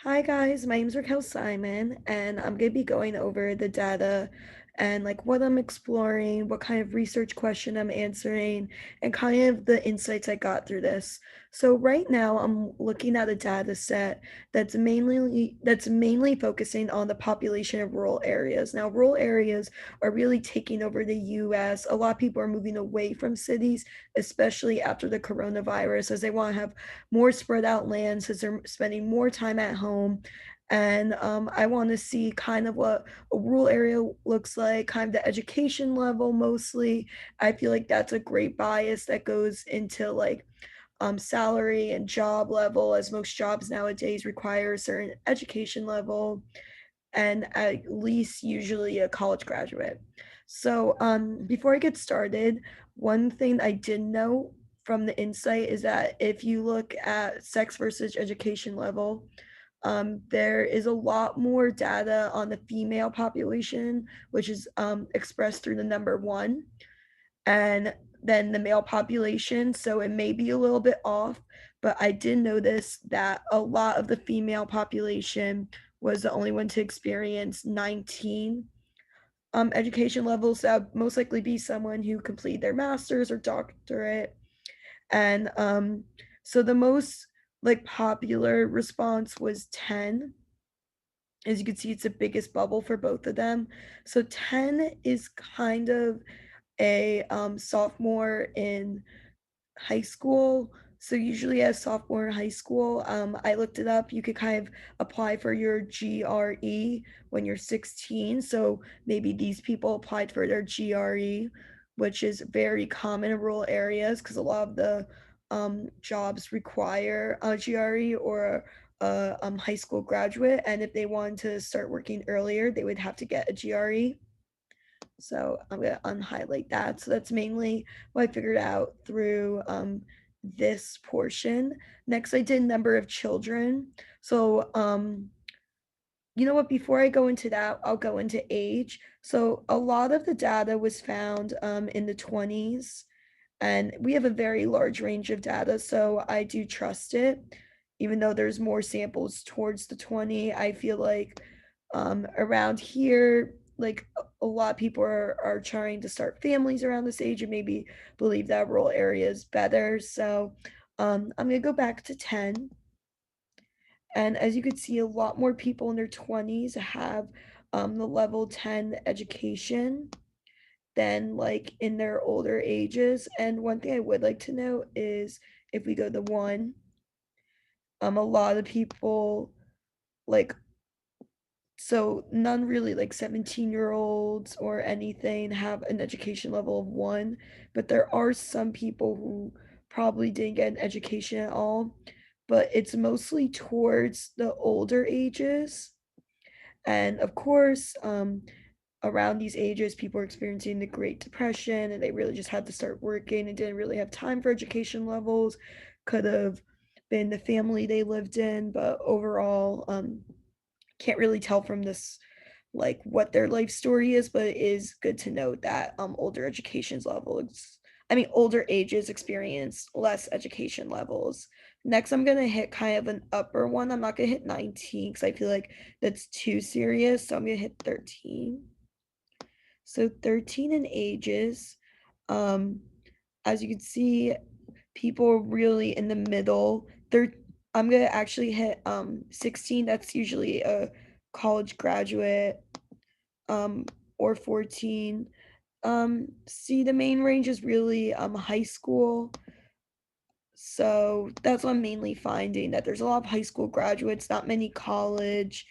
Hi guys, my name's Raquel Simon, and I'm going to be going over the data and like what I'm exploring, what kind of research question I'm answering, and kind of the insights I got through this. So right now I'm looking at a data set that's mainly focusing on the population of rural areas. Now, rural areas are really taking over the US. A lot of people are moving away from cities, especially after the coronavirus, as they want to have more spread out land since they're spending more time at home. And I want to see kind of what a rural area looks like, kind of the education level mostly. I feel like that's a great bias that goes into like salary and job level, as most jobs nowadays require a certain education level and at least usually a college graduate. So, before I get started, one thing I did know from the insight is that if you look at sex versus education level, there is a lot more data on the female population, which is expressed through the number one, and then the male population. So it may be a little bit off, but I did notice that a lot of the female population was the only one to experience 19 education levels. That would most likely be someone who completed their master's or doctorate. And so the most like popular response was 10. As you can see, it's the biggest bubble for both of them. So 10 is kind of a sophomore in high school. So usually as sophomore in high school, I looked it up. You could kind of apply for your GRE when you're 16. So maybe these people applied for their GRE, which is very common in rural areas because a lot of the jobs require a GRE or a high school graduate. And if they wanted to start working earlier, they would have to get a GRE. So I'm gonna unhighlight that. So that's mainly what I figured out through this portion. Next, I did number of children. So you know what? Before I go into that, I'll go into age. So a lot of the data was found in the 20s, and we have a very large range of data, so I do trust it. Even though there's more samples towards the 20, I feel like around here, like a lot of people are trying to start families around this age and maybe believe that rural area is better. So I'm gonna go back to 10. And as you can see, a lot more people in their 20s have the level 10 education than like in their older ages. And one thing I would like to note is if we go to one, a lot of people like so none really like 17-year-olds or anything have an education level of one, but there are some people who probably didn't get an education at all, but it's mostly towards the older ages. And of course, around these ages, people are experiencing the Great Depression and they really just had to start working and didn't really have time for education levels. Could have been the family they lived in, but overall, can't really tell from this like what their life story is, but it is good to note that older education's levels, I mean older ages experience less education levels. Next, I'm gonna hit kind of an upper one. I'm not gonna hit 19 because I feel like that's too serious. So I'm gonna hit 13. So 13 in ages. Um, as you can see, people are really in the middle. I'm gonna actually hit 16. That's usually a college graduate, um, or 14. See, the main range is really high school. So that's what I'm mainly finding, that there's a lot of high school graduates, not many college,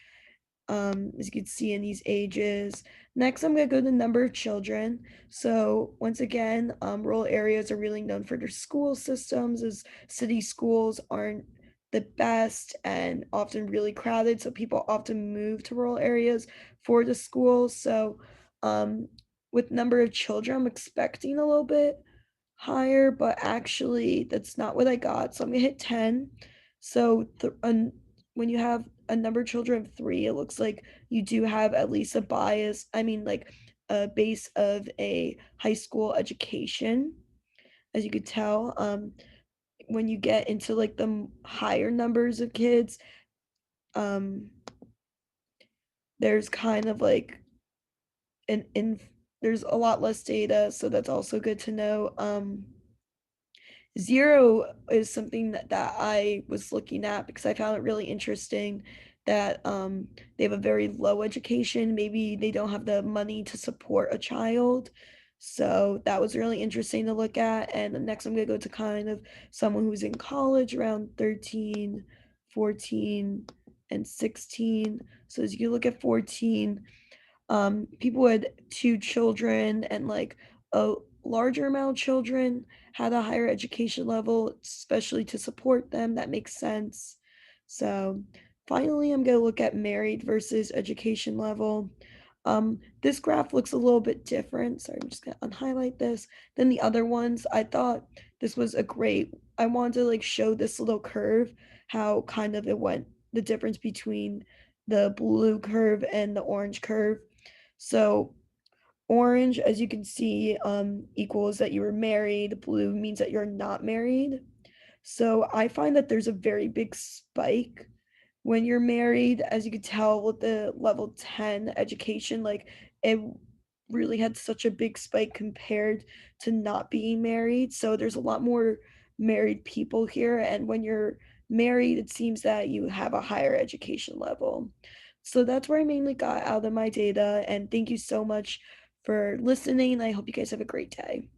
as you can see in these ages. Next, I'm going to go to the number of children. So once again, rural areas are really known for their school systems, as city schools aren't the best and often really crowded. So people often move to rural areas for the schools. So with number of children, I'm expecting a little bit higher, but actually that's not what I got. So I'm gonna hit 10. So when you have a number of children of three, it looks like you do have at least a bias. I mean, like a base of a high school education, as you could tell. When you get into like the higher numbers of kids, um, there's kind of like an in there's a lot less data, so that's also good to know. 0 is something that I was looking at because I found it really interesting that, they have a very low education, maybe they don't have the money to support a child, so that was really interesting to look at, and next I'm gonna go to kind of someone who's in college around 13, 14, and 16. So as you look at 14, people with 2 children and, like, a larger amount of children had a higher education level, especially to support them, that makes sense. So, finally, I'm gonna look at married versus education level. This graph looks a little bit different, so I'm just gonna unhighlight this, than the other ones. I thought this was a great I wanted to, like, show this little curve, how kind of it went the difference between the blue curve and the orange curve. So orange, as you can see, equals that you were married. Blue means that you're not married. So I find that there's a very big spike when you're married, as you could tell with the level 10 education, like it really had such a big spike compared to not being married. So there's a lot more married people here. And when you're married, it seems that you have a higher education level. So that's where I mainly got out of my data. And thank you so much for listening. I hope you guys have a great day.